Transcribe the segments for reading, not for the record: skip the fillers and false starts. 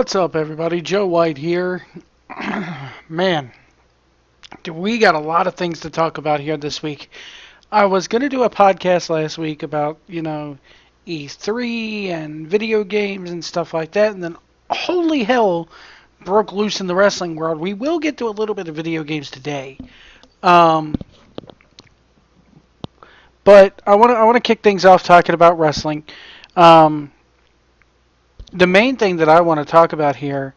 What's up, everybody? Joe White here. Man, we got a lot of things to talk about here this week. I was going to do a podcast last week about, E3 and video games and stuff like that, and then holy hell broke loose in the wrestling world. We will get to a little bit of video games today. Um, but I want to kick things off talking about wrestling. Um, the main thing that I want to talk about here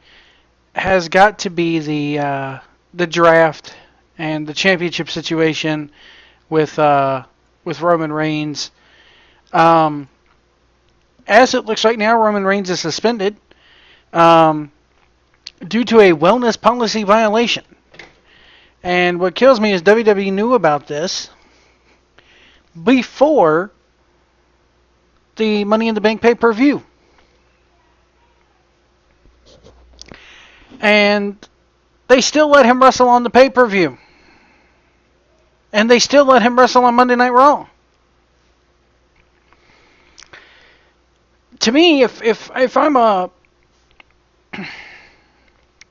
has got to be the draft and the championship situation with Roman Reigns. Um, as it looks right now, Roman Reigns is suspended um, due to a wellness policy violation. And what kills me is WWE knew about this before the Money in the Bank pay-per-view. And they still let him wrestle on the pay-per-view. And they still let him wrestle on Monday Night Raw. To me, if I'm a...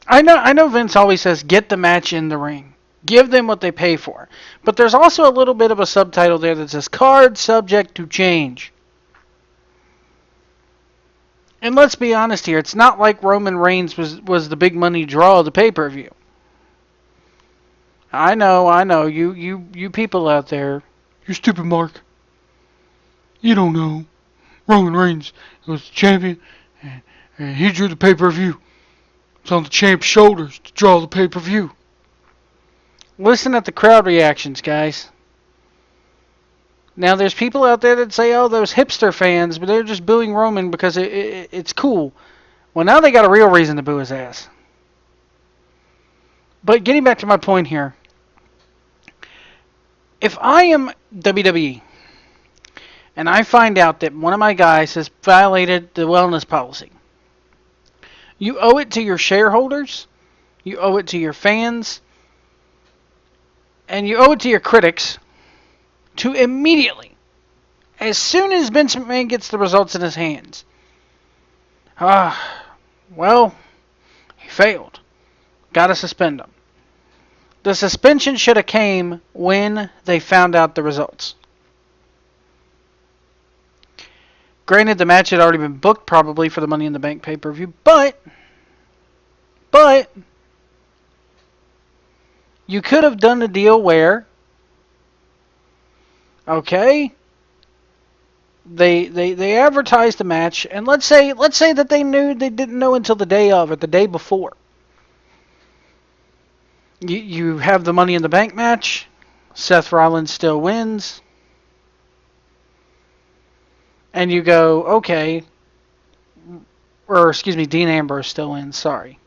I know Vince always says, get the match in the ring. Give them what they pay for. But there's also a little bit of a subtitle there that says, card subject to change. And let's be honest here, it's not like Roman Reigns was the big money draw of the pay-per-view. I know, you people out there, you stupid Mark. You don't know. Roman Reigns was the champion, and he drew the pay-per-view. It's on the champ's shoulders to draw the pay-per-view. Listen at the crowd reactions, guys. Now, there's people out there that say, oh, those hipster fans, but they're just booing Roman because it's cool. Well, now they got a real reason to boo his ass. But getting back to my point here, if I am WWE and I find out that one of my guys has violated the wellness policy, you owe it to your shareholders, you owe it to your fans, and you owe it to your critics to immediately, as soon as Vince McMahon gets the results in his hands, well, he failed. Got to suspend him. The suspension should have came when they found out the results. Granted, the match had already been booked probably for the Money in the Bank pay-per-view, but you could have done a deal where, okay, they advertised the match, and let's say that they didn't know until the day of or the day before. You have the Money in the Bank match. Seth Rollins still wins. And you go, okay. Or, excuse me, Dean Ambrose still wins. Sorry.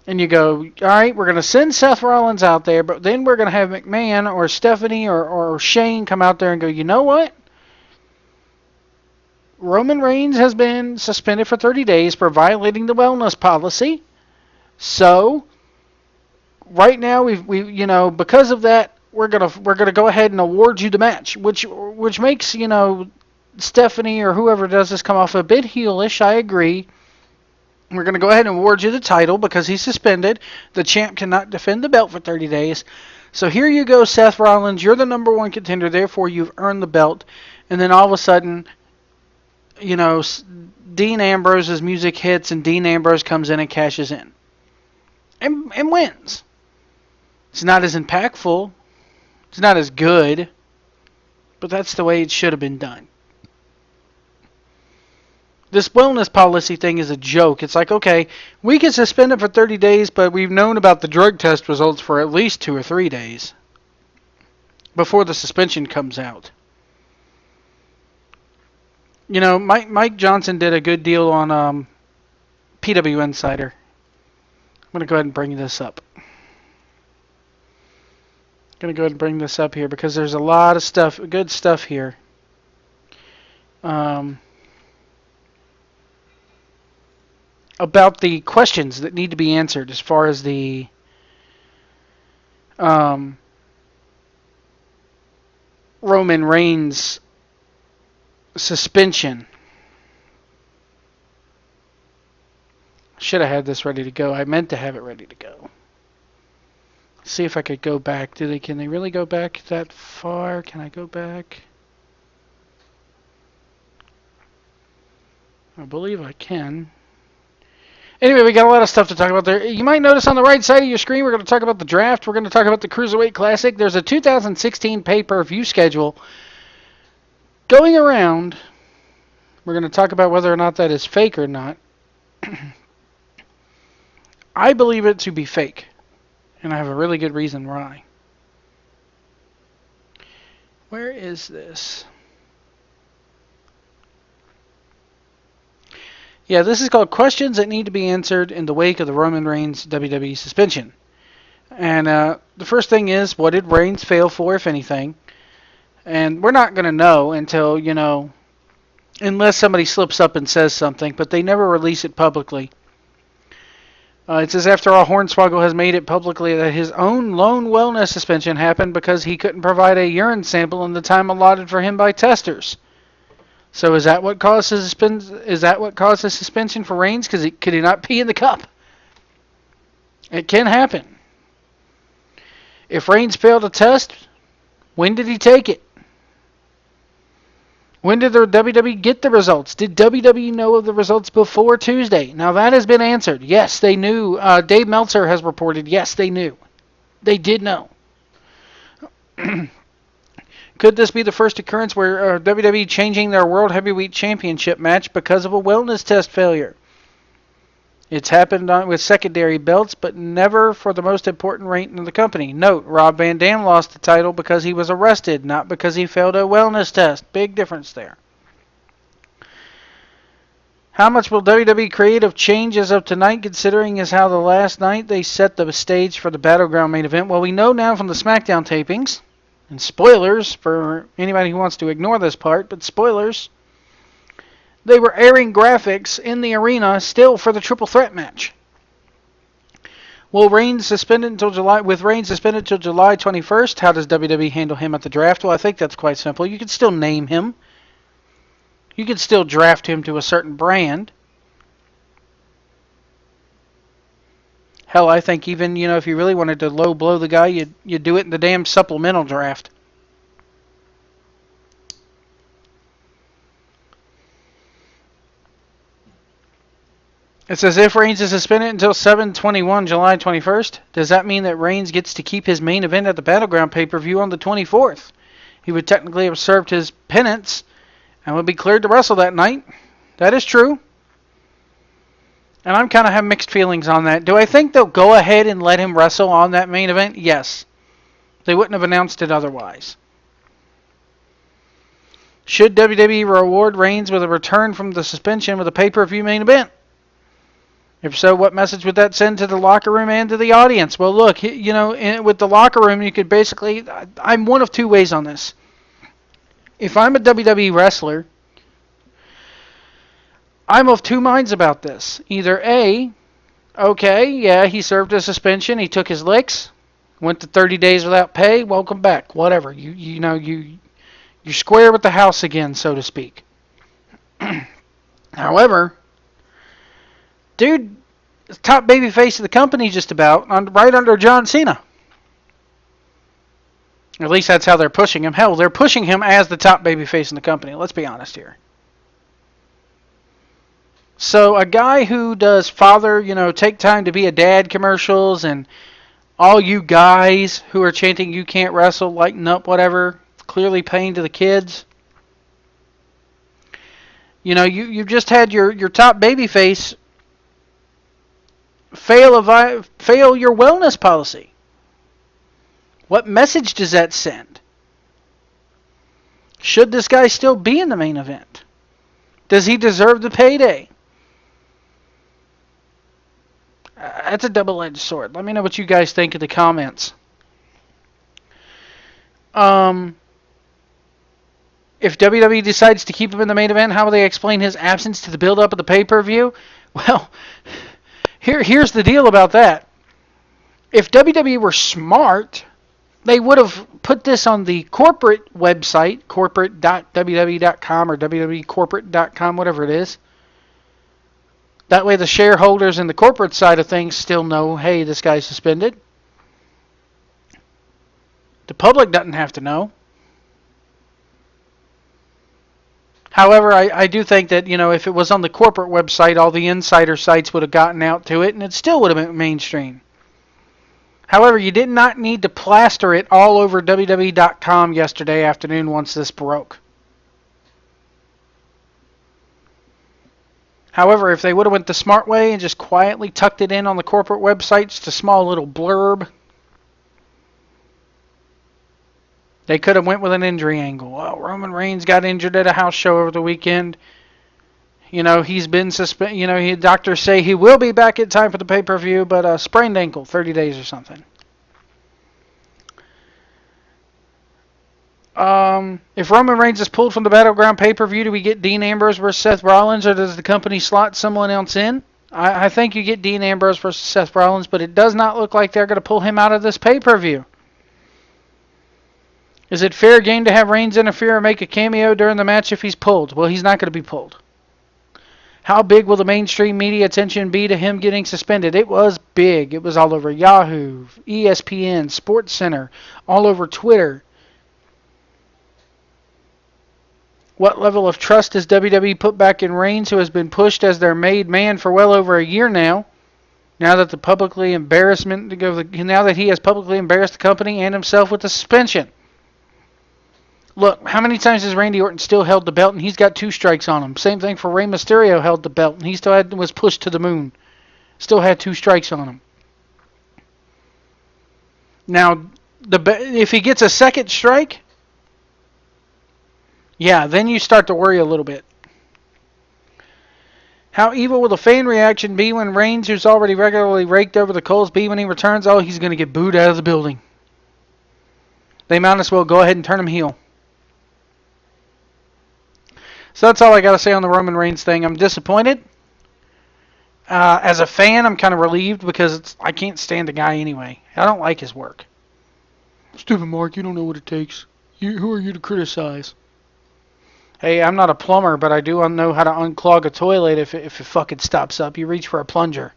And you go, all right, we're going to send Seth Rollins out there, but then we're going to have McMahon or Stephanie or Shane come out there and go, you know what? Roman Reigns has been suspended for 30 days for violating the wellness policy. So right now, because of that, we're gonna go ahead and award you the match, which makes Stephanie or whoever does this come off a bit heelish. I agree. We're gonna go ahead and award you the title because he's suspended. The champ cannot defend the belt for 30 days. So here you go, Seth Rollins. You're the number one contender. Therefore, you've earned the belt. And then all of a sudden, Dean Ambrose's music hits and Dean Ambrose comes in and cashes in and wins. It's not as impactful. It's not as good. But that's the way it should have been done. This wellness policy thing is a joke. It's like, okay, we can suspend it for 30 days, but we've known about the drug test results for at least 2 or 3 days before the suspension comes out. Mike Johnson did a good deal on PW Insider. I'm going to go ahead and bring this up. Going to go ahead and bring this up here because there's a lot of stuff, good stuff here. About the questions that need to be answered as far as the Roman Reigns suspension. Should have had this ready to go. I meant to have it ready to go. See if I could go back. Can they really go back that far? Can I go back? I believe I can. Anyway, we got a lot of stuff to talk about there. You might notice on the right side of your screen, we're going to talk about the draft. We're going to talk about the Cruserweight Classic. There's a 2016 pay-per-view schedule going around. We're going to talk about whether or not that is fake or not. I believe it to be fake, and I have a really good reason why. Where is this? Yeah, this is called Questions That Need to Be Answered in the Wake of the Roman Reigns WWE Suspension. And the first thing is, what did Reigns fail for, if anything? And we're not going to know until, unless somebody slips up and says something, but they never release it publicly. It says, after all, Hornswoggle has made it publicly that his own lone wellness suspension happened because he couldn't provide a urine sample in the time allotted for him by testers. So is that what caused his suspension for Reigns? Because could he not pee in the cup? It can happen. If Reigns failed a test, when did he take it? When did the WWE get the results? Did WWE know of the results before Tuesday? Now that has been answered. Yes, they knew. Dave Meltzer has reported, yes, they knew. They did know. Could this be the first occurrence where WWE changing their World Heavyweight Championship match because of a wellness test failure? It's happened with secondary belts, but never for the most important rank in the company. Note, Rob Van Dam lost the title because he was arrested, not because he failed a wellness test. Big difference there. How much will WWE creative change as of tonight, considering as how the last night they set the stage for the Battleground main event? Well, we know now from the SmackDown tapings, and spoilers for anybody who wants to ignore this part, but spoilers, they were airing graphics in the arena still for the triple threat match. Will Reigns suspended until July? With Reigns suspended until July 21st, how does WWE handle him at the draft? Well, I think that's quite simple. You could still name him. You could still draft him to a certain brand. Hell, I think even, if you really wanted to low blow the guy, you'd do it in the damn supplemental draft. It says, if Reigns is suspended until 7/21, July 21st, does that mean that Reigns gets to keep his main event at the Battleground pay-per-view on the 24th? He would technically have served his penance and would be cleared to wrestle that night. That is true. And I'm kind of have mixed feelings on that. Do I think they'll go ahead and let him wrestle on that main event? Yes. They wouldn't have announced it otherwise. Should WWE reward Reigns with a return from the suspension with a pay-per-view main event? If so, what message would that send to the locker room and to the audience? Well, look, with the locker room, you could basically... I'm one of two ways on this. If I'm a WWE wrestler, I'm of two minds about this. Either A, okay, yeah, he served a suspension, he took his licks, went to 30 days without pay, welcome back, whatever. You're square with the house again, so to speak. However, dude, top babyface of the company just about, right under John Cena. At least that's how they're pushing him. Hell, they're pushing him as the top babyface in the company. Let's be honest here. So a guy who does take time to be a dad commercials, and all you guys who are chanting you can't wrestle, lighten up, whatever, clearly paying to the kids. You've just had your top babyface fail your wellness policy. What message does that send? Should this guy still be in the main event? Does he deserve the payday? That's a double-edged sword. Let me know what you guys think in the comments. If WWE decides to keep him in the main event, how will they explain his absence to the build-up of the pay-per-view? Well, here's the deal about that. If WWE were smart, they would have put this on the corporate website, corporate.wwe.com or wwecorporate.com, whatever it is. That way the shareholders and the corporate side of things still know, hey, this guy's suspended. The public doesn't have to know. However, I do think that, if it was on the corporate website, all the insider sites would have gotten out to it, and it still would have been mainstream. However, you did not need to plaster it all over WWE.com yesterday afternoon once this broke. However, if they would have went the smart way and just quietly tucked it in on the corporate website, just a small little blurb, they could have went with an injury angle. Well, Roman Reigns got injured at a house show over the weekend. He's been suspended. Doctors say he will be back in time for the pay-per-view, but sprained ankle, 30 days or something. If Roman Reigns is pulled from the Battleground pay-per-view, do we get Dean Ambrose versus Seth Rollins, or does the company slot someone else in? I think you get Dean Ambrose versus Seth Rollins, but it does not look like they're going to pull him out of this pay-per-view. Is it fair game to have Reigns interfere and make a cameo during the match if he's pulled? Well, he's not going to be pulled. How big will the mainstream media attention be to him getting suspended? It was big. It was all over Yahoo, ESPN, SportsCenter, all over Twitter. What level of trust does WWE put back in Reigns, who has been pushed as their made man for well over a year now? Now that he has publicly embarrassed the company and himself with the suspension. Look, how many times has Randy Orton still held the belt and he's got 2 strikes on him? Same thing for Rey Mysterio, held the belt and he still was pushed to the moon. Still had 2 strikes on him. Now, if he gets a second strike, yeah, then you start to worry a little bit. How evil will the fan reaction be when Reigns, who's already regularly raked over the coals, be when he returns? Oh, he's going to get booed out of the building. They might as well go ahead and turn him heel. So that's all I got to say on the Roman Reigns thing. I'm disappointed. As a fan, I'm kind of relieved because I can't stand the guy anyway. I don't like his work. Stupid Mark, you don't know what it takes. Who are you to criticize? Hey, I'm not a plumber, but I do know how to unclog a toilet if it fucking stops up. You reach for a plunger.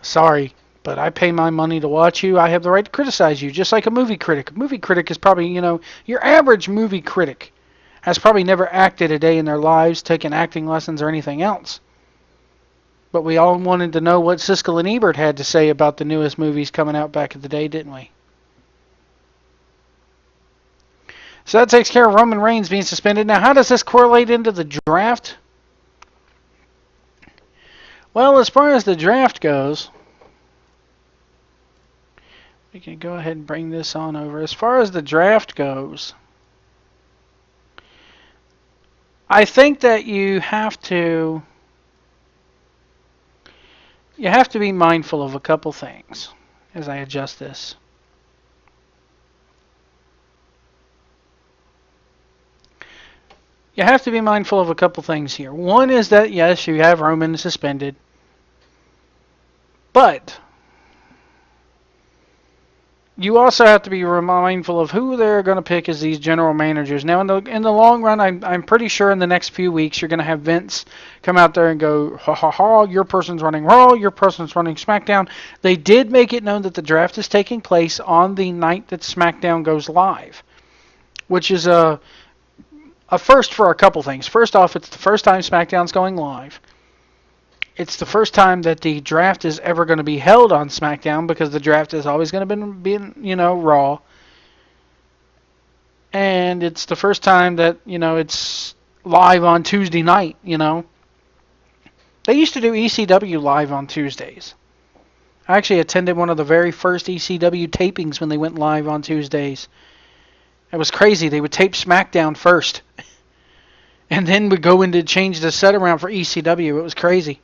Sorry, but I pay my money to watch you. I have the right to criticize you, just like a movie critic. A movie critic is probably, your average movie critic has probably never acted a day in their lives, taken acting lessons or anything else. But we all wanted to know what Siskel and Ebert had to say about the newest movies coming out back in the day, didn't we? So that takes care of Roman Reigns being suspended. Now, how does this correlate into the draft? Well, as far as the draft goes, we can go ahead and bring this on over. As far as the draft goes, I think that you have to be mindful of a couple things as I adjust this. You have to be mindful of a couple things here. One is that, yes, you have Roman suspended. But you also have to be mindful of who they're going to pick as these general managers. Now, in the long run, I'm pretty sure in the next few weeks, you're going to have Vince come out there and go, ha ha ha, your person's running Raw, your person's running SmackDown. They did make it known that the draft is taking place on the night that SmackDown goes live, which is a first for a couple things. First off, it's the first time SmackDown's going live. It's the first time that the draft is ever going to be held on SmackDown because the draft is always going to be Raw. And it's the first time that, it's live on Tuesday night, They used to do ECW live on Tuesdays. I actually attended one of the very first ECW tapings when they went live on Tuesdays. It was crazy. They would tape SmackDown first. And then would go in to change the set around for ECW. It was crazy.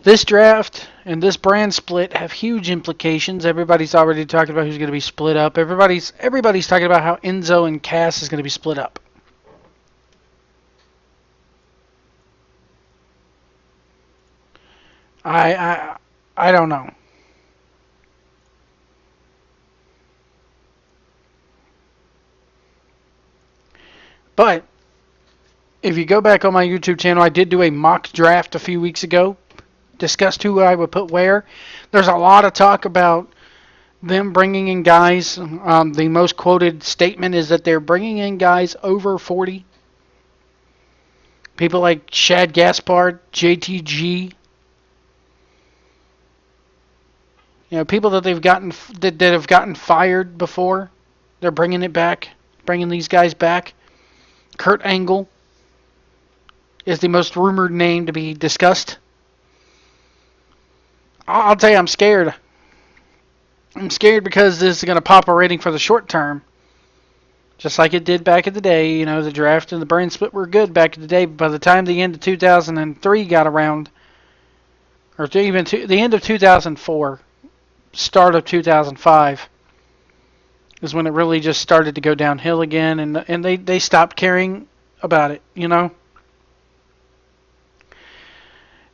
This draft and this brand split have huge implications. Everybody's already talking about who's going to be split up. Everybody's talking about how Enzo and Cass is going to be split up. I don't know. But if you go back on my YouTube channel, I did do a mock draft a few weeks ago, discussed who I would put where. There's a lot of talk about them bringing in guys. The most quoted statement is that they're bringing in guys over 40. People like Shad Gaspard, JTG. You know, people that they've gotten that have gotten fired before. They're bringing it back, bringing these guys back. Kurt Angle is the most rumored name to be discussed. I'll tell you, I'm scared. I'm scared because this is going to pop a rating for the short term. Just like it did back in the day. You know, the draft and the brand split were good back in the day. But by the time the end of 2003 got around, or even the end of 2004, start of 2005, is when it really just started to go downhill again. And they stopped caring about it, you know.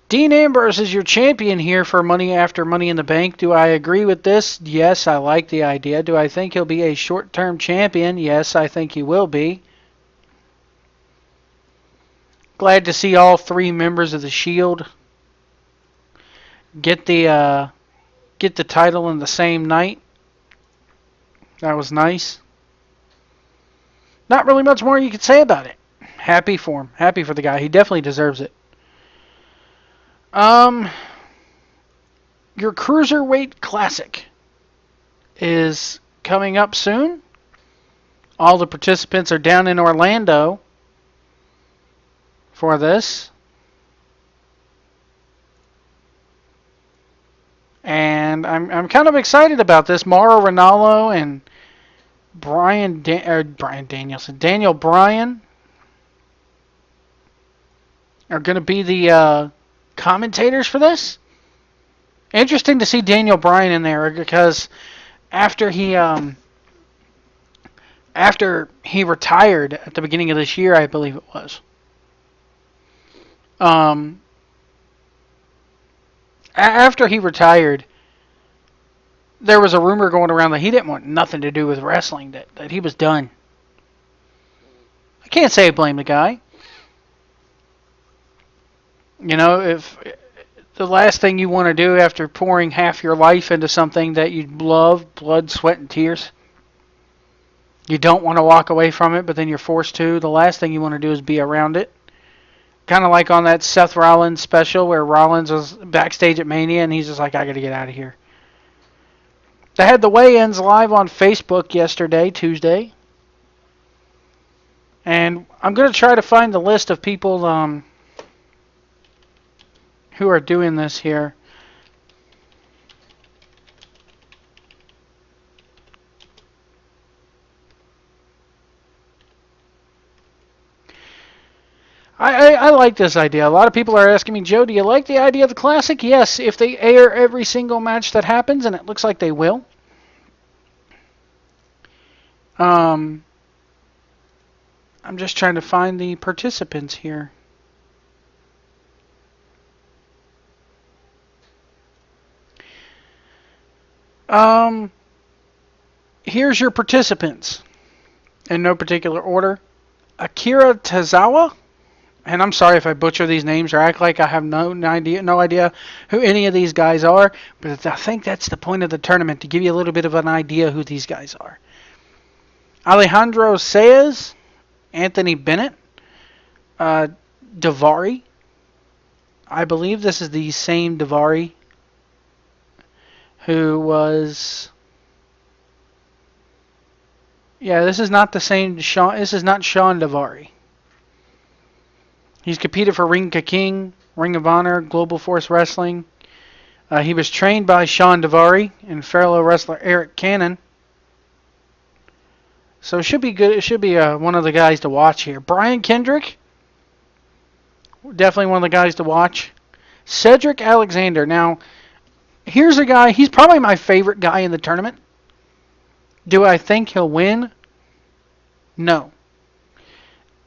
Dean Ambrose is your champion here for Money After Money in the Bank. Do I agree with this? Yes, I like the idea. Do I think he'll be a short-term champion? Yes, I think he will be. Glad to see all three members of the Shield get the title in the same night. That was nice. Not really much more you could say about it. Happy for him. Happy for the guy. He definitely deserves it. Your Cruserweight Classic is coming up soon. All the participants are down in Orlando for this. And I'm kind of excited about this. Mauro Ranallo and Daniel Bryan are going to be the commentators for this. Interesting to see Daniel Bryan in there because after he retired at the beginning of this year, I believe it was. After he retired, there was a rumor going around that he didn't want nothing to do with wrestling, that he was done. I can't say I blame the guy. You know, if the last thing you want to do after pouring half your life into something that you love, blood, sweat, and tears, you don't want to walk away from it, but then you're forced to. The last thing you want to do is be around it. Kind of like on that Seth Rollins special where Rollins was backstage at Mania and he's just like, I got to get out of here. They had the weigh-ins live on Facebook yesterday, Tuesday. And I'm going to try to find the list of people who are doing this here. I like this idea. A lot of people are asking me, Joe, do you like the idea of the Classic? Yes, if they air every single match that happens, and it looks like they will. I'm just trying to find the participants here. Here's your participants in no particular order. Akira Tozawa, and I'm sorry if I butcher these names or act like I have no idea who any of these guys are, but I think that's the point of the tournament, to give you a little bit of an idea who these guys are. Alejandro Saez, Anthony Bennett, Daivari. I believe this is the same Daivari who was... Yeah, this is not the same Sean. This is not Sean Daivari. He's competed for Ring Ka King, Ring of Honor, Global Force Wrestling. He was trained by Sean Daivari and fellow wrestler Eric Cannon. So it should be good. It should be one of the guys to watch here. Brian Kendrick, definitely one of the guys to watch. Cedric Alexander. Now, here's a guy. He's probably my favorite guy in the tournament. Do I think he'll win? No.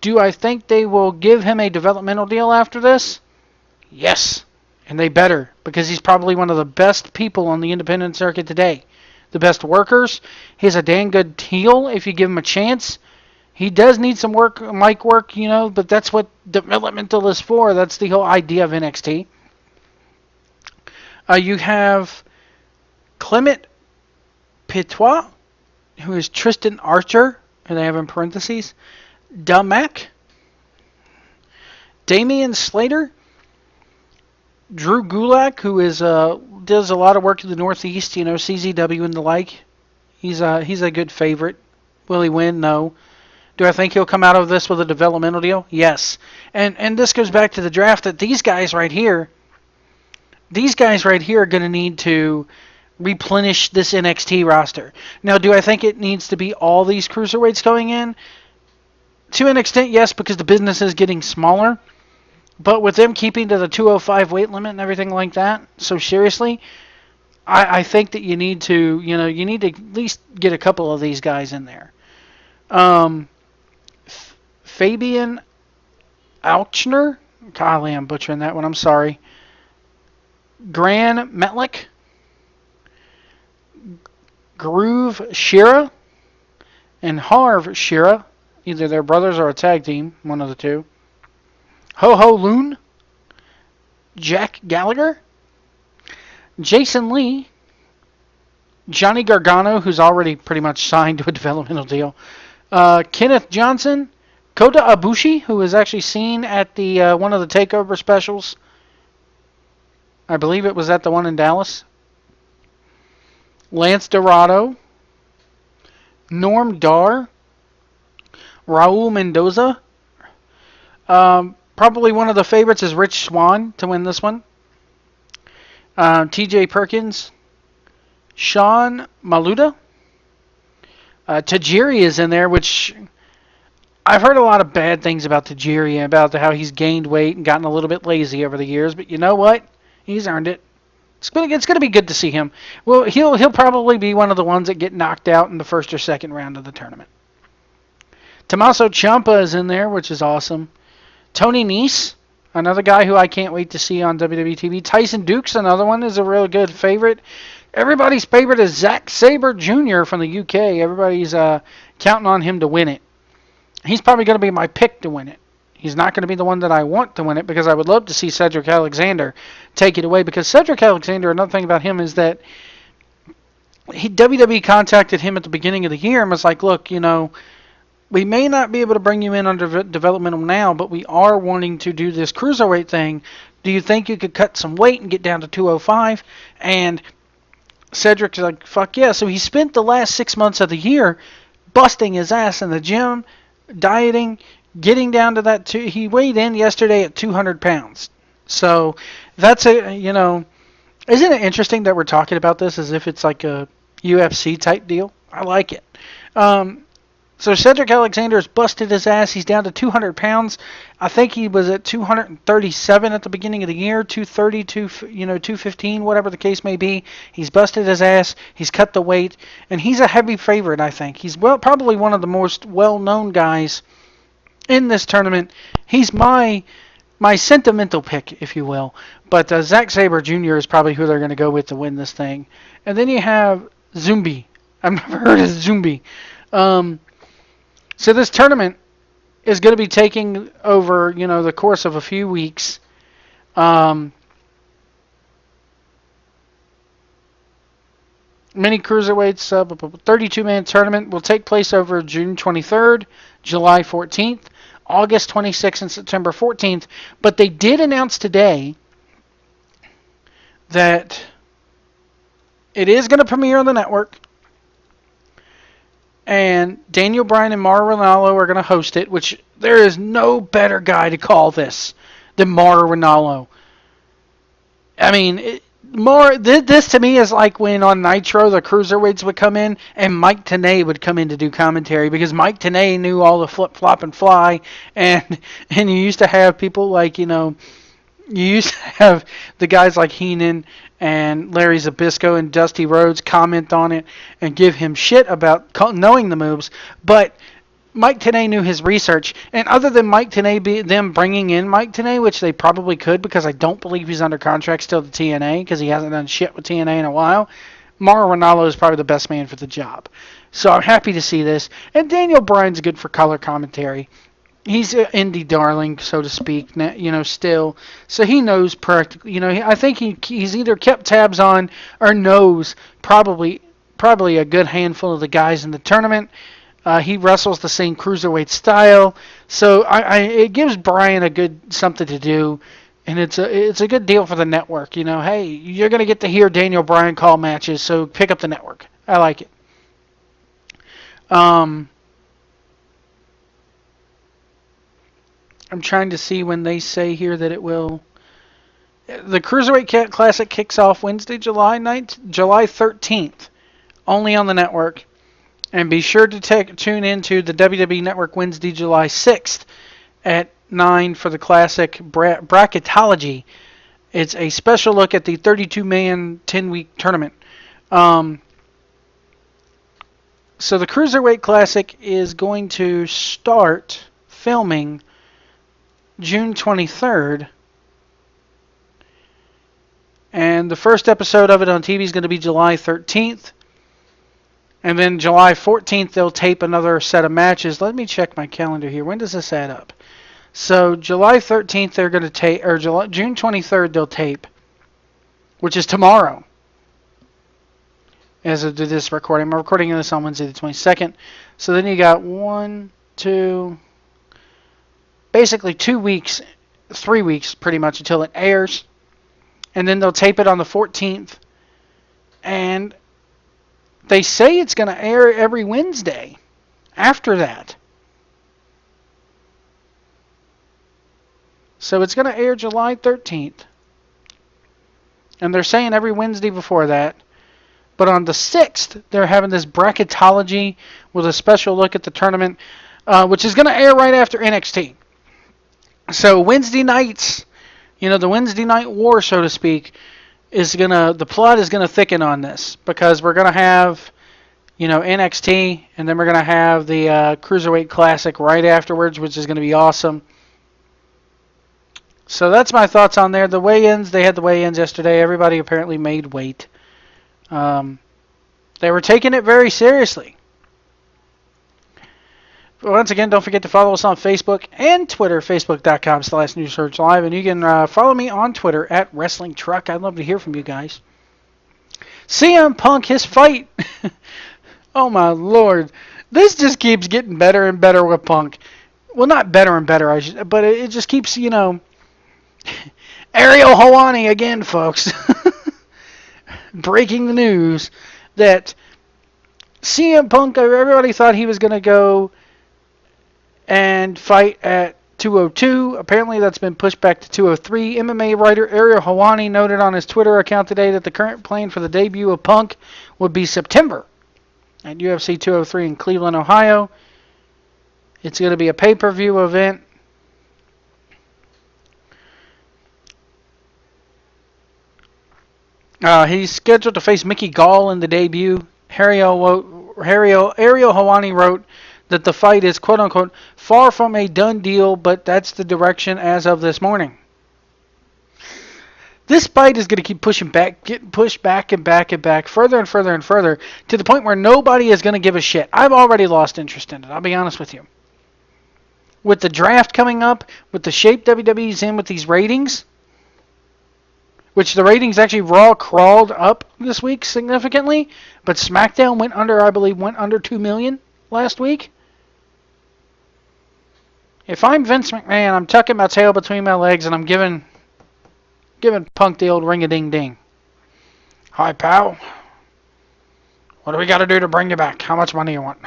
Do I think they will give him a developmental deal after this? Yes. And they better, because he's probably one of the best people on the independent circuit today. The best workers. He's a dang good heel if you give him a chance. He does need some work, mic work, but that's what developmental is for. That's the whole idea of NXT. You have Clement Pitois, who is Tristan Archer, who they have in parentheses. Damac. Damian Slater. Drew Gulak, who does a lot of work in the Northeast, CZW and the like. He's a good favorite. Will he win? No. Do I think he'll come out of this with a developmental deal? Yes. And this goes back to the draft that these guys right here are going to need to replenish this NXT roster. Now, do I think it needs to be all these cruiserweights going in? To an extent, yes, because the business is getting smaller. But with them keeping to the 205 weight limit and everything like that, so seriously, I think that you need to at least get a couple of these guys in there. Fabian Auchner, golly, I'm butchering that one. I'm sorry. Gran Metlick, Groove Shira, and Harv Shira. Either they're brothers or a tag team, one of the two. Ho Ho Loon, Jack Gallagher, Jason Lee, Johnny Gargano, who's already pretty much signed to a developmental deal, Kenneth Johnson, Kota Ibushi, who was actually seen at the one of the takeover specials. I believe it was at the one in Dallas. Lance Dorado, Norm Dar, Raul Mendoza. Probably one of the favorites is Rich Swann to win this one. TJ Perkins, Sean Maluda. Tajiri is in there, which I've heard a lot of bad things about Tajiri, about how he's gained weight and gotten a little bit lazy over the years. But you know what? He's earned it. It's going to be good to see him. Well, he'll probably be one of the ones that get knocked out in the first or second round of the tournament. Tommaso Ciampa is in there, which is awesome. Tony Nese, another guy who I can't wait to see on WWE TV. Tyson Dukes, another one, is a real good favorite. Everybody's favorite is Zack Sabre Jr. from the UK. Everybody's counting on him to win it. He's probably going to be my pick to win it. He's not going to be the one that I want to win it because I would love to see Cedric Alexander take it away. Because Cedric Alexander, another thing about him is that WWE contacted him at the beginning of the year and was like, look, we may not be able to bring you in under developmental now, but we are wanting to do this cruiserweight thing. Do you think you could cut some weight and get down to 205? And Cedric's like, fuck yeah. So he spent the last 6 months of the year busting his ass in the gym, dieting, getting down to that. He weighed in yesterday at 200 pounds. So that's isn't it interesting that we're talking about this as if it's like a UFC type deal? I like it. So Cedric Alexander has busted his ass. He's down to 200 pounds. I think he was at 237 at the beginning of the year, 230, 215, whatever the case may be. He's busted his ass. He's cut the weight, and he's a heavy favorite, I think. He's probably one of the most well-known guys in this tournament. He's my sentimental pick, if you will. But Zack Sabre Jr. is probably who they're going to go with to win this thing. And then you have Zumbi. I've never heard of Zumbi. So this tournament is going to be taking over, the course of a few weeks. Mini Cruiserweights 32-man tournament will take place over June 23rd, July 14th, August 26th, and September 14th. But they did announce today that it is going to premiere on the network. And Daniel Bryan and Mauro Ranallo are going to host it, which there is no better guy to call this than Mauro Ranallo. I mean, this to me is like when on Nitro the Cruiserweights would come in and Mike Tenay would come in to do commentary because Mike Tenay knew all the flip, flop, and fly. And you used to have people like, you used to have the guys like Heenan and Larry Zbyszko and Dusty Rhodes comment on it and give him shit about knowing the moves. But Mike Tenay knew his research. And other than Mike Tenay, them bringing in Mike Tenay, which they probably could because I don't believe he's under contract still to TNA because he hasn't done shit with TNA in a while, Mauro Ranallo is probably the best man for the job. So I'm happy to see this. And Daniel Bryan's good for color commentary. He's an indie darling, so to speak, still. So he knows practically, I think he's either kept tabs on or knows probably a good handful of the guys in the tournament. He wrestles the same cruiserweight style, so it gives Bryan a good something to do, and it's a good deal for the network. Hey, you're gonna get to hear Daniel Bryan call matches, so pick up the network. I like it. I'm trying to see when they say here that it will. The Cruiserweight Classic kicks off Wednesday, July 13th, only on the network. And be sure to tune into the WWE Network Wednesday, July 6th at 9 for the Classic Bracketology. It's a special look at the 32-man 10-week tournament. So the Cruiserweight Classic is going to start filming June 23rd. And the first episode of it on TV is going to be July 13th. And then July 14th, they'll tape another set of matches. Let me check my calendar here. When does this add up? So July 13th, they're going to tape, or June 23rd, they'll tape, which is tomorrow. As of this recording, I'm recording this on Wednesday the 22nd. So then you got basically 2 weeks, 3 weeks pretty much until it airs. And then they'll tape it on the 14th. And they say it's going to air every Wednesday after that. So it's going to air July 13th. And they're saying every Wednesday before that. But on the 6th, they're having this bracketology with a special look at the tournament, which is going to air right after NXT. So Wednesday nights, the Wednesday night war, so to speak, the plot is gonna thicken on this, because we're gonna have, NXT, and then we're gonna have the Cruiserweight Classic right afterwards, which is gonna be awesome. So that's my thoughts on there. The weigh-ins, they had the weigh-ins yesterday. Everybody apparently made weight. They were taking it very seriously. Once again, don't forget to follow us on Facebook and Twitter, facebook.com/NewsSearchLive. And you can follow me on Twitter at Wrestling Truck. I'd love to hear from you guys. CM Punk, his fight. Oh, my Lord. This just keeps getting better and better with Punk. Well, not better and better, but it just keeps, Ariel Helwani again, folks. Breaking the news that CM Punk, everybody thought he was going to go and fight at 202. Apparently that's been pushed back to 203. MMA writer Ariel Helwani noted on his Twitter account today that the current plan for the debut of Punk would be September at UFC 203 in Cleveland, Ohio. It's going to be a pay-per-view event. He's scheduled to face Mickey Gall in the debut. Ariel Helwani wrote that the fight is, quote-unquote, far from a done deal, but that's the direction as of this morning. This fight is going to keep getting pushed back and back and back, further and further and further, to the point where nobody is going to give a shit. I've already lost interest in it, I'll be honest with you. With the draft coming up, with the shape WWE's in with these ratings, which the ratings actually Raw crawled up this week significantly, but SmackDown went under 2 million last week. If I'm Vince McMahon, I'm tucking my tail between my legs and I'm giving Punk the old ring-a-ding-ding. Hi, pal. What do we got to do to bring you back? How much money you want?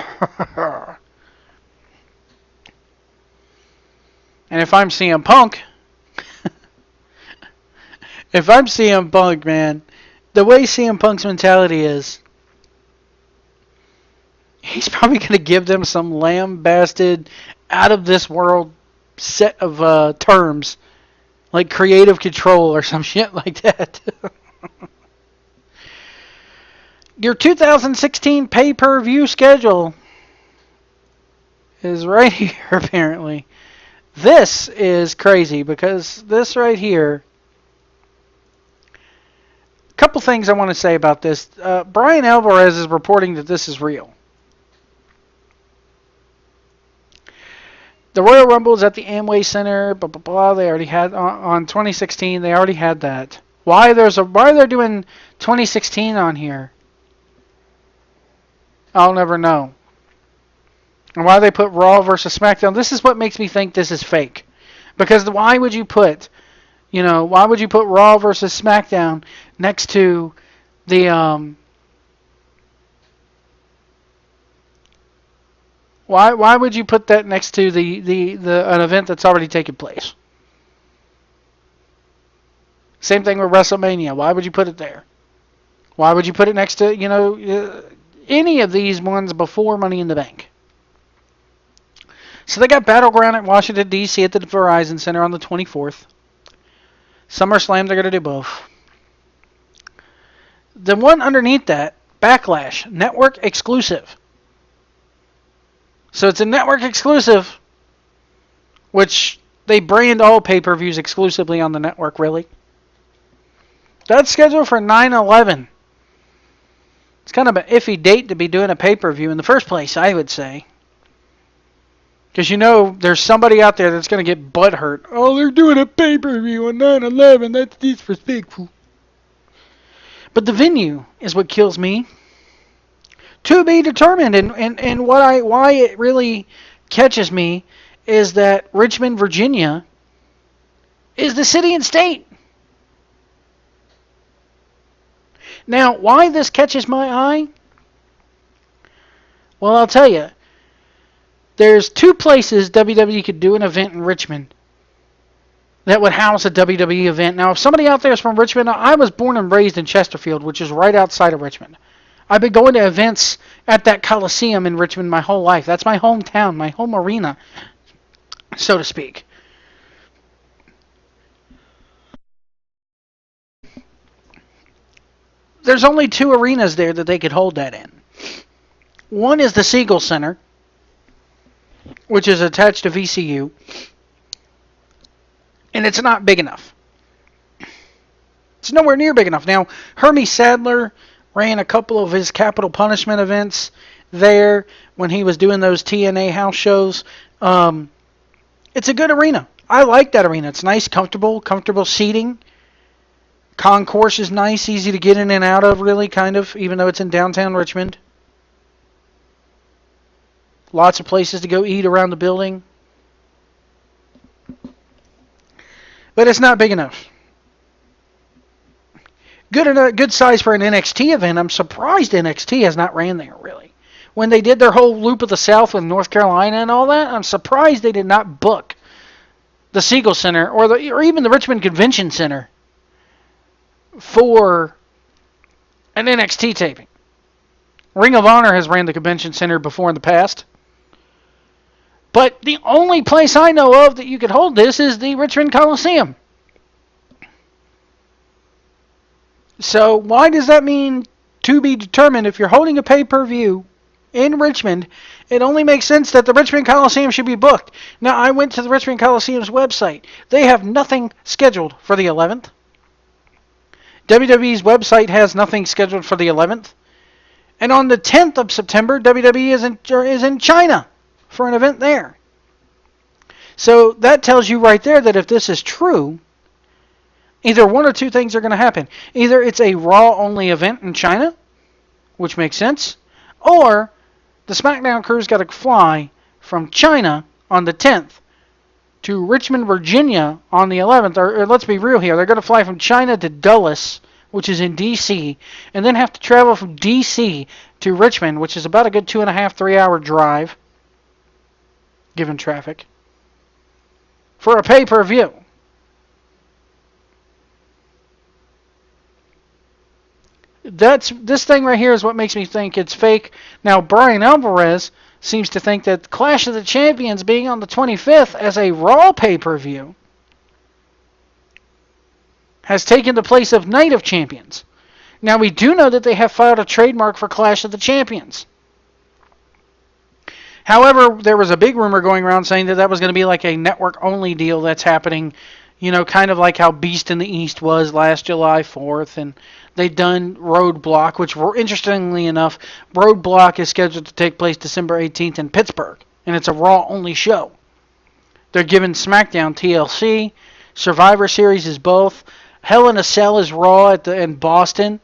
And if I'm CM Punk, man, the way CM Punk's mentality is, he's probably going to give them some lambasted, out-of-this-world set of terms, like creative control or some shit like that. Your 2016 pay-per-view schedule is right here, apparently. This is crazy, because this right here... A couple things I want to say about this. Brian Alvarez is reporting that this is real. The Royal Rumble is at the Amway Center. Blah blah blah. They already had on 2016. They already had that. Why they're doing 2016 on here? I'll never know. And why they put Raw versus SmackDown? This is what makes me think this is fake. Because why would you put, why would you put Raw versus SmackDown next to the why would you put that next to the an event that's already taken place? Same thing with WrestleMania. Why would you put it there? Why would you put it next to, any of these ones before Money in the Bank? So they got Battleground at Washington, D.C. at the Verizon Center on the 24th. SummerSlam, they're going to do both. The one underneath that, Backlash, network exclusive. So it's a network exclusive, which they brand all pay-per-views exclusively on the network, really. That's scheduled for 9/11. It's kind of an iffy date to be doing a pay-per-view in the first place, I would say. Because there's somebody out there that's going to get butthurt. Oh, they're doing a pay-per-view on 9/11. That's disrespectful. But the venue is what kills me. To be determined. And why it really catches me is that Richmond, Virginia is the city and state. Now, why this catches my eye? Well, I'll tell you. There's two places WWE could do an event in Richmond that would house a WWE event. Now, if somebody out there is from Richmond, I was born and raised in Chesterfield, which is right outside of Richmond. I've been going to events at that Coliseum in Richmond my whole life. That's my hometown, my home arena, so to speak. There's only two arenas there that they could hold that in. One is the Siegel Center, which is attached to VCU, and it's not big enough. It's nowhere near big enough. Now, Hermie Sadler ran a couple of his Capital Punishment events there when he was doing those TNA house shows. It's a good arena. I like that arena. It's nice, comfortable seating. Concourse is nice, easy to get in and out of, really, kind of, even though it's in downtown Richmond. Lots of places to go eat around the building. But it's not big enough. Good size for an NXT event. I'm surprised NXT has not ran there, really. When they did their whole loop of the South with North Carolina and all that, I'm surprised they did not book the Siegel Center or even the Richmond Convention Center for an NXT taping. Ring of Honor has ran the Convention Center before in the past. But the only place I know of that you could hold this is the Richmond Coliseum. So why does that mean to be determined? If you're holding a pay-per-view in Richmond, it only makes sense that the Richmond Coliseum should be booked. Now, I went to the Richmond Coliseum's website. They have nothing scheduled for the 11th. WWE's website has nothing scheduled for the 11th. And on the 10th of September, WWE is in China for an event there. So that tells you right there that if this is true, either one or two things are going to happen. Either it's a Raw-only event in China, which makes sense, or the SmackDown crew's got to fly from China on the 10th to Richmond, Virginia on the 11th. Or let's be real here, they're going to fly from China to Dulles, which is in D.C., and then have to travel from D.C. to Richmond, which is about a good 2.5, 3-hour drive, given traffic, for a pay-per-view. This thing right here is what makes me think it's fake. Now, Brian Alvarez seems to think that Clash of the Champions being on the 25th as a Raw pay-per-view has taken the place of Night of Champions. Now, we do know that they have filed a trademark for Clash of the Champions. However, there was a big rumor going around saying that was going to be like a network-only deal that's happening, kind of like how Beast in the East was last July 4th, and they've done Roadblock, which, interestingly enough, Roadblock is scheduled to take place December 18th in Pittsburgh, and it's a Raw-only show. They're giving SmackDown TLC. Survivor Series is both. Hell in a Cell is Raw in Boston,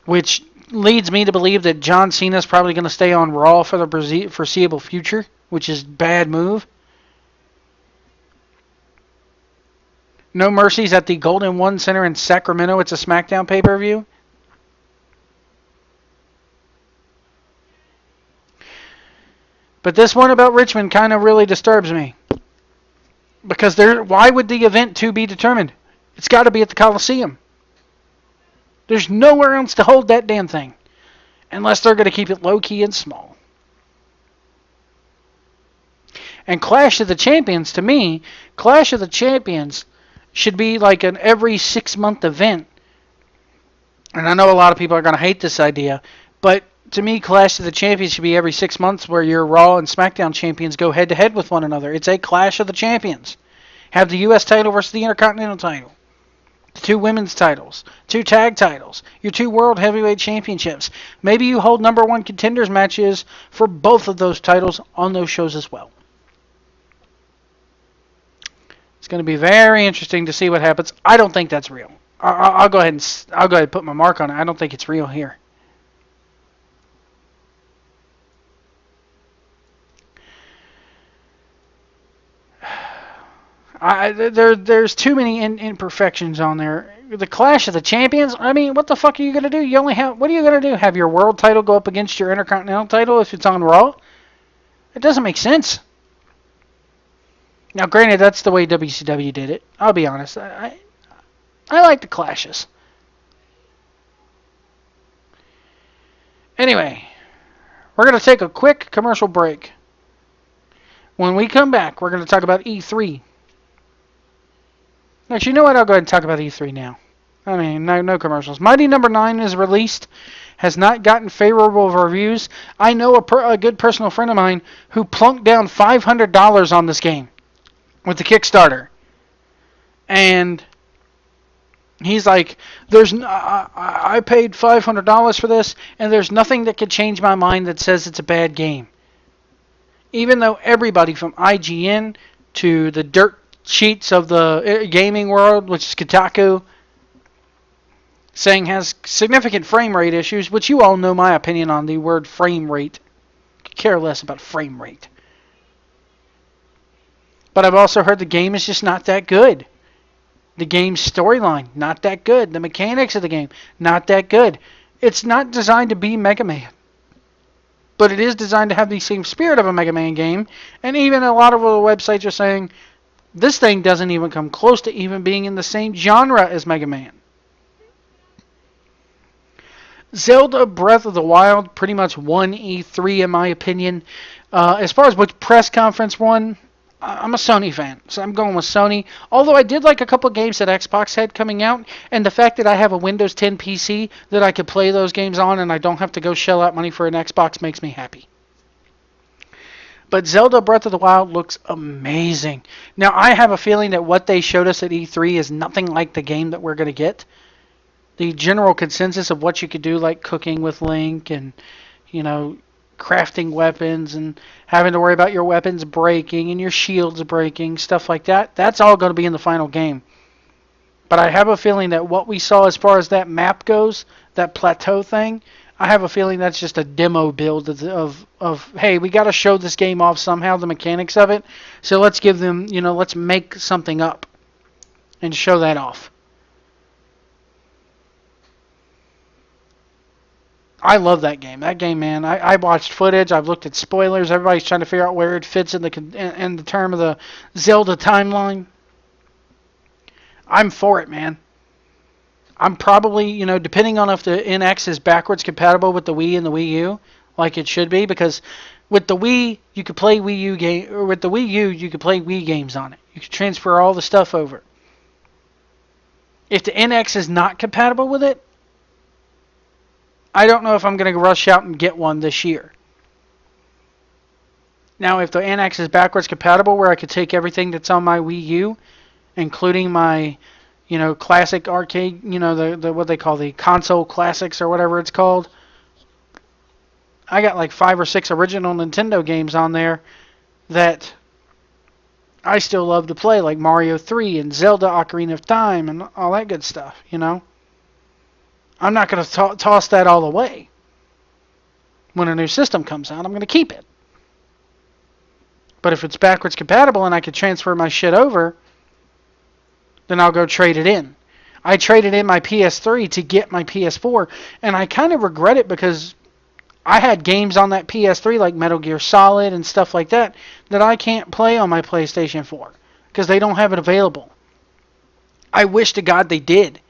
which leads me to believe that John Cena is probably going to stay on Raw for the foreseeable future, which is a bad move. No Mercy's at the Golden One Center in Sacramento. It's a SmackDown pay-per-view. But this one about Richmond kind of really disturbs me. Because why would the event to be determined? It's got to be at the Coliseum. There's nowhere else to hold that damn thing. Unless they're going to keep it low-key and small. And Clash of the Champions, to me, Clash of the Champions should be like an every 6-month event. And I know a lot of people are going to hate this idea, but to me, Clash of the Champions should be every 6 months where your Raw and SmackDown champions go head-to-head with one another. It's a Clash of the Champions. Have the U.S. title versus the Intercontinental title. The 2 women's titles. 2 tag titles. Your 2 World Heavyweight Championships. Maybe you hold number 1 contenders matches for both of those titles on those shows as well. It's going to be very interesting to see what happens. I don't think that's real. I'll go ahead and put my mark on it. I don't think it's real here. There's too many imperfections on there. The Clash of the Champions, I mean, what the fuck are you going to do? What are you going to do? Have your world title go up against your Intercontinental title if it's on Raw? It doesn't make sense. Now, granted, that's the way WCW did it. I'll be honest. I like the clashes. Anyway, we're going to take a quick commercial break. When we come back, we're going to talk about E3. Actually, you know what? I'll go ahead and talk about E3 now. I mean, no commercials. Mighty Number 9 is released. Has not gotten favorable reviews. I know a good personal friend of mine who plunked down $500 on this game with the Kickstarter. And he's like, I paid $500 for this, and there's nothing that could change my mind that says it's a bad game. Even though everybody from IGN to the dirt sheets of the gaming world, which is Kotaku, saying has significant frame rate issues, which you all know my opinion on the word frame rate. Could care less about frame rate. But I've also heard the game is just not that good. The game's storyline, not that good. The mechanics of the game, not that good. It's not designed to be Mega Man. But it is designed to have the same spirit of a Mega Man game. And even a lot of the websites are saying this thing doesn't even come close to even being in the same genre as Mega Man. Zelda Breath of the Wild pretty much won E3 in my opinion. As far as which press conference won, I'm a Sony fan, so I'm going with Sony. Although I did like a couple games that Xbox had coming out, and the fact that I have a Windows 10 PC that I could play those games on and I don't have to go shell out money for an Xbox makes me happy. But Zelda Breath of the Wild looks amazing. Now, I have a feeling that what they showed us at E3 is nothing like the game that we're going to get. The general consensus of what you could do, like cooking with Link and, crafting weapons and having to worry about your weapons breaking and your shields breaking, stuff like that. That's all going to be in the final game. But I have a feeling that what we saw as far as that map goes, that plateau thing, I have a feeling that's just a demo build of hey, we got to show this game off somehow, the mechanics of it. So let's give them, let's make something up and show that off. I love that game. That game, man. I watched footage. I've looked at spoilers. Everybody's trying to figure out where it fits in the term of the Zelda timeline. I'm for it, man. I'm probably, depending on if the NX is backwards compatible with the Wii and the Wii U, like it should be, because with the Wii you could play Wii U game, or with the Wii U you could play Wii games on it. You could transfer all the stuff over. If the NX is not compatible with it, I don't know if I'm going to rush out and get one this year. Now, if the NX is backwards compatible, where I could take everything that's on my Wii U, including my, classic arcade, the what they call the console classics or whatever it's called. I got like 5 or 6 original Nintendo games on there that I still love to play, like Mario 3 and Zelda Ocarina of Time and all that good stuff, you know? I'm not going to toss that all away. When a new system comes out, I'm going to keep it. But if it's backwards compatible and I can transfer my shit over, then I'll go trade it in. I traded in my PS3 to get my PS4, and I kind of regret it because I had games on that PS3 like Metal Gear Solid and stuff like that I can't play on my PlayStation 4 because they don't have it available. I wish to God they did,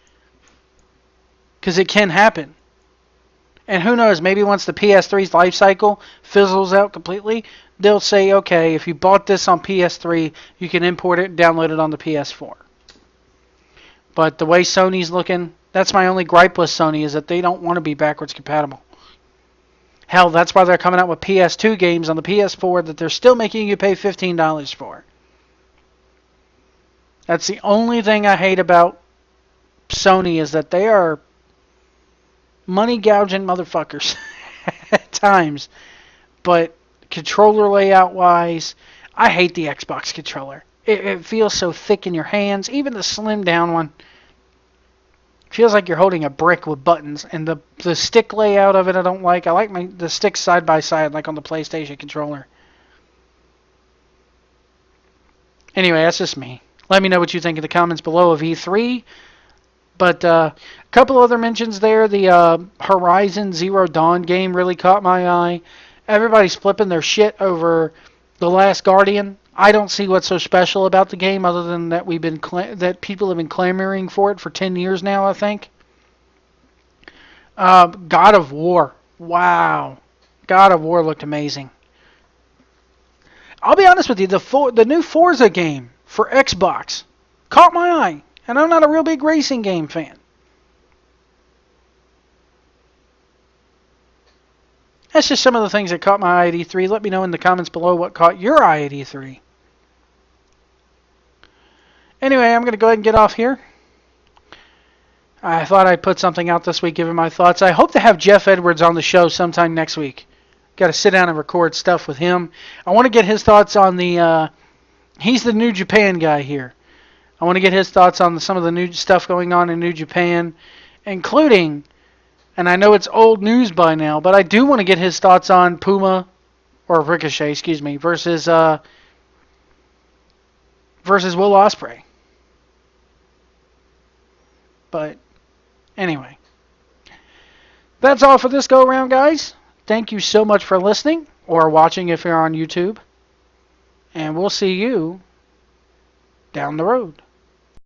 because it can happen. And who knows, maybe once the PS3's life cycle fizzles out completely, they'll say, okay, if you bought this on PS3, you can import it and download it on the PS4. But the way Sony's looking, that's my only gripe with Sony, is that they don't want to be backwards compatible. Hell, that's why they're coming out with PS2 games on the PS4 that they're still making you pay $15 for. That's the only thing I hate about Sony, is that they are money gouging motherfuckers at times. But controller layout wise, I hate the Xbox controller. It feels so thick in your hands. Even the slim down one feels like you're holding a brick with buttons. And the stick layout of it I don't like. I like the sticks side by side like on the PlayStation controller. Anyway, that's just me. Let me know what you think in the comments below of E3. But a couple other mentions there. The Horizon Zero Dawn game really caught my eye. Everybody's flipping their shit over The Last Guardian. I don't see what's so special about the game other than that that people have been clamoring for it for 10 years now, I think. God of War. Wow. God of War looked amazing. I'll be honest with you, the new Forza game for Xbox caught my eye. And I'm not a real big racing game fan. That's just some of the things that caught my eye at E3. Let me know in the comments below what caught your eye at E3. Anyway, I'm going to go ahead and get off here. I thought I'd put something out this week giving my thoughts. I hope to have Jeff Edwards on the show sometime next week. Got to sit down and record stuff with him. I want to get his thoughts on the... he's the New Japan guy here. I want to get his thoughts on some of the new stuff going on in New Japan, including, and I know it's old news by now, but I do want to get his thoughts on Puma, or Ricochet, excuse me, versus Will Ospreay. But anyway, that's all for this go around, guys. Thank you so much for listening or watching if you're on YouTube, and we'll see you down the road.